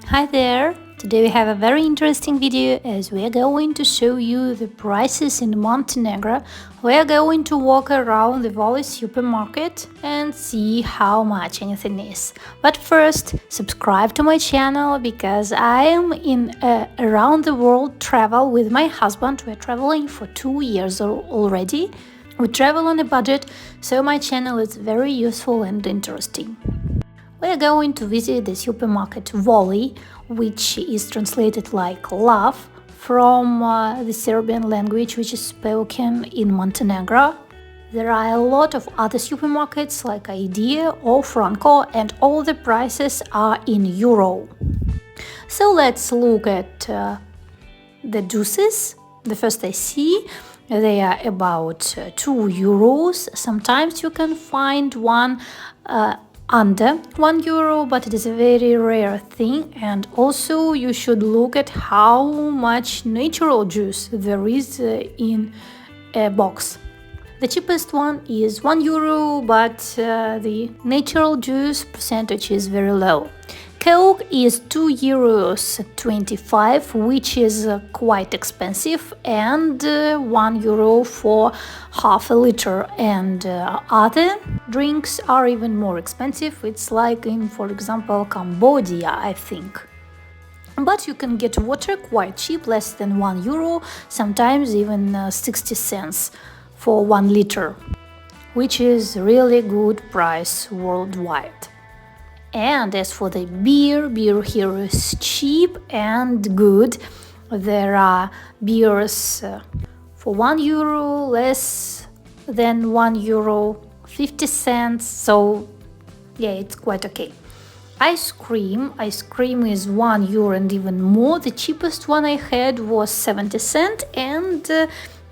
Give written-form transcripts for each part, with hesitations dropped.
Hi there! Today we have a very interesting video as we are going to show you the prices in Montenegro. We are going to walk around the Valley supermarket and see how much anything is. But first, subscribe to my channel because I am in a around the world travel with my husband. We're traveling for 2 years already. We travel on a budget, so my channel is very useful and interesting. We are going to visit the supermarket Voli, which is translated like love from the Serbian language, which is spoken in Montenegro. There are a lot of other supermarkets like Idea or Franco, and all the prices are in euro. So let's look at the juices. The first I see, they are about 2 euros. Sometimes you can find one under 1 euro, but it is a very rare thing. And also you should look at how much natural juice there is in a box. The cheapest one is 1 euro, but the natural juice percentage is very low. Coke is 2.25 euros, which is quite expensive, and 1 euro for half a liter. And other drinks are even more expensive. It's like in, for example, Cambodia, I think. But you can get water quite cheap, less than 1 euro, sometimes even 60 cents for 1 liter, which is really good price worldwide. And as for the beer here is cheap and good. There are beers for 1 euro, less than 1 euro, 50 cents, so yeah, it's quite okay. Ice cream is 1 euro and even more. The cheapest one I had was 70 cents, and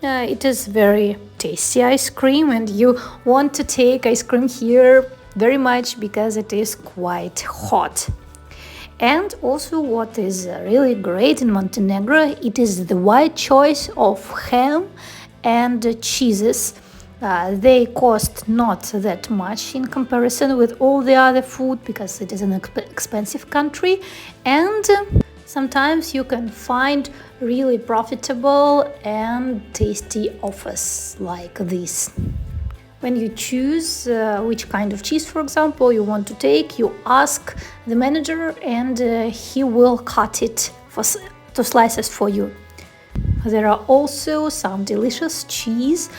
it is very tasty ice cream, and you want to take ice cream here very much because it is quite hot. And also what is really great in Montenegro, it is the wide choice of ham and cheeses. They cost not that much in comparison with all the other food because it is an expensive country, and sometimes you can find really profitable and tasty offers like this. When you choose which kind of cheese, for example, you want to take, you ask the manager and he will cut it to slices for you. There are also some delicious cheese,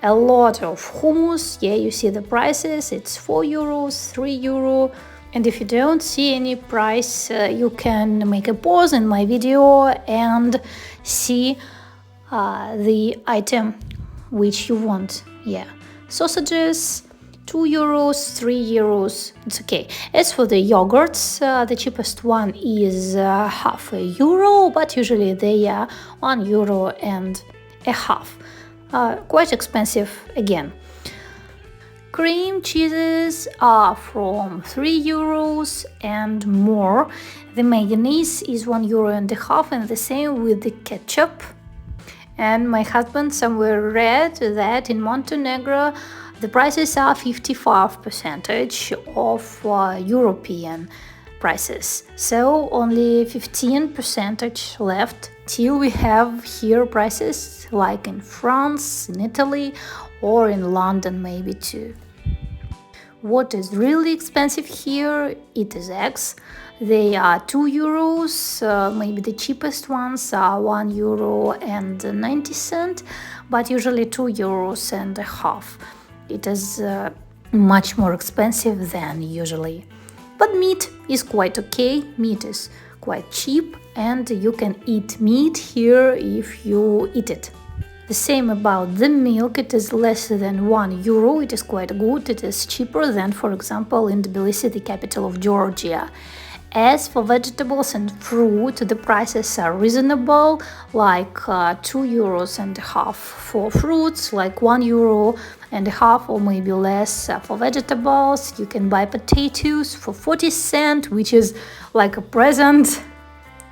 a lot of hummus. Yeah, you see the prices, it's 4 euros, 3 euro. And if you don't see any price, you can make a pause in my video and see the item which you want. Yeah. Sausages, 2 euros, 3 euros, it's okay. As for the yogurts, the cheapest one is half a euro, but usually they are 1 euro and a half. Quite expensive again. Cream cheeses are from 3 euros and more. The mayonnaise is 1 euro and a half, and the same with the ketchup. And my husband somewhere read that in Montenegro the prices are 55% of European prices. So only 15% left till we have here prices like in France, in Italy, or in London maybe too. What is really expensive here, it is eggs. They are 2 euros, maybe the cheapest ones are 1 euro and 90 cents, but usually 2 euros and a half. It is much more expensive than usually. But meat is quite okay, meat is quite cheap, and you can eat meat here if you eat it. The same about the milk, it is less than 1 euro, it is quite good, it is cheaper than, for example, in Tbilisi, the capital of Georgia. As for vegetables and fruit, the prices are reasonable, like 2 euros and a half for fruits, like 1 euro and a half or maybe less for vegetables. You can buy potatoes for 40 cents, which is like a present.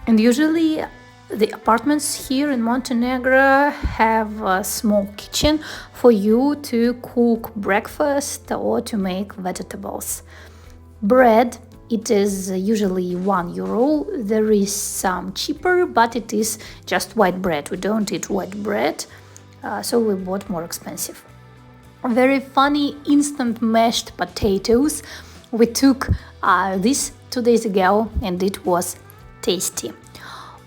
And usually the apartments here in Montenegro have a small kitchen for you to cook breakfast or to make vegetables. Bread it is usually €1. There is some cheaper, but it is just white bread. We don't eat white bread, so we bought more expensive. Very funny instant mashed potatoes. We took this 2 days ago and it was tasty.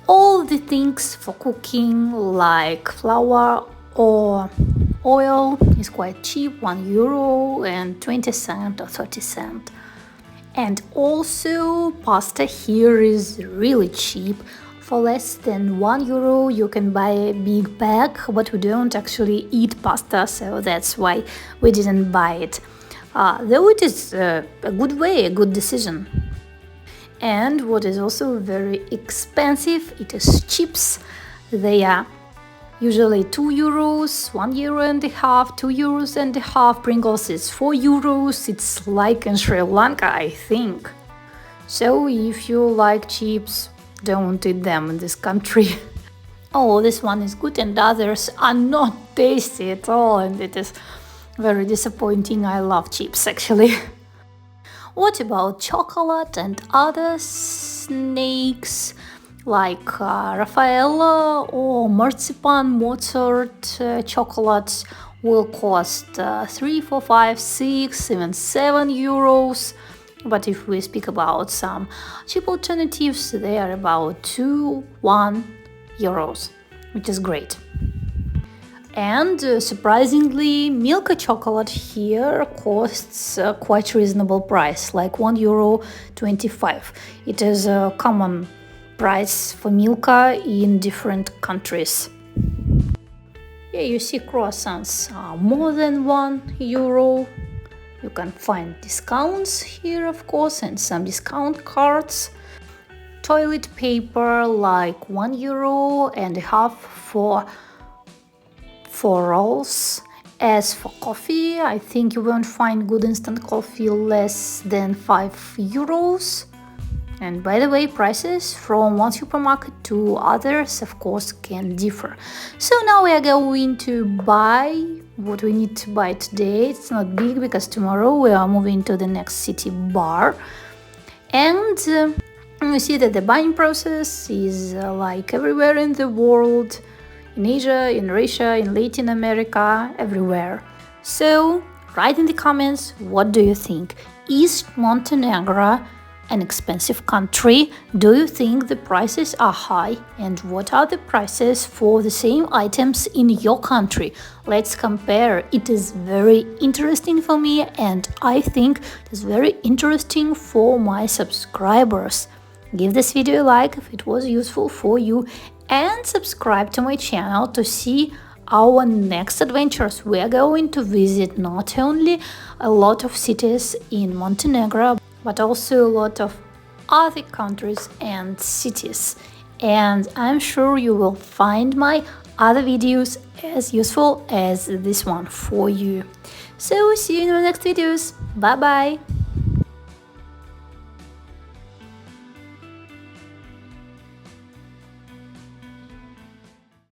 All the things for cooking like flour or oil is quite cheap, €1 and 20 cents or 30 cents. And also pasta here is really cheap. For less than €1 you can buy a big pack, but we don't actually eat pasta, so that's why we didn't buy it. Though it is a good way, a good decision. And what is also very expensive, it is chips. They are usually €2, €1.50, €2.50. Pringles is €4. It's like in Sri Lanka, I think. So if you like chips, don't eat them in this country. Oh, this one is good and others are not tasty at all, and it is very disappointing. I love chips actually. What about chocolate and other snacks like Raffaella or marzipan Mozart chocolates will cost 3, 4, 5, 6, even €7. But if we speak about some cheap alternatives, they are about 2, €1, which is great. And surprisingly, Milka chocolate here costs quite reasonable price, like €1.25. It is a common price for Milka in different countries. Yeah, you see croissants are more than €1. You can find discounts here, of course, and some discount cards. Toilet paper like €1.50 for 4 rolls. As for coffee, I think you won't find good instant coffee less than €5. And by the way, prices from one supermarket to others, of course, can differ. So now we are going to buy what we need to buy today. It's not big because tomorrow we are moving to the next city bar. And we see that the buying process is like everywhere in the world, in Asia, in Russia, in Latin America, everywhere. So write in the comments, what do you think? Is Montenegro an expensive country? Do you think the prices are high? And what are the prices for the same items in your country? Let's compare. It is very interesting for me, and I think it is very interesting for my subscribers. Give this video a like if it was useful for you, and subscribe to my channel to see our next adventures. We are going to visit not only a lot of cities in Montenegro, but also a lot of other countries and cities. And I'm sure you will find my other videos as useful as this one for you. So see you in the next videos. Bye bye!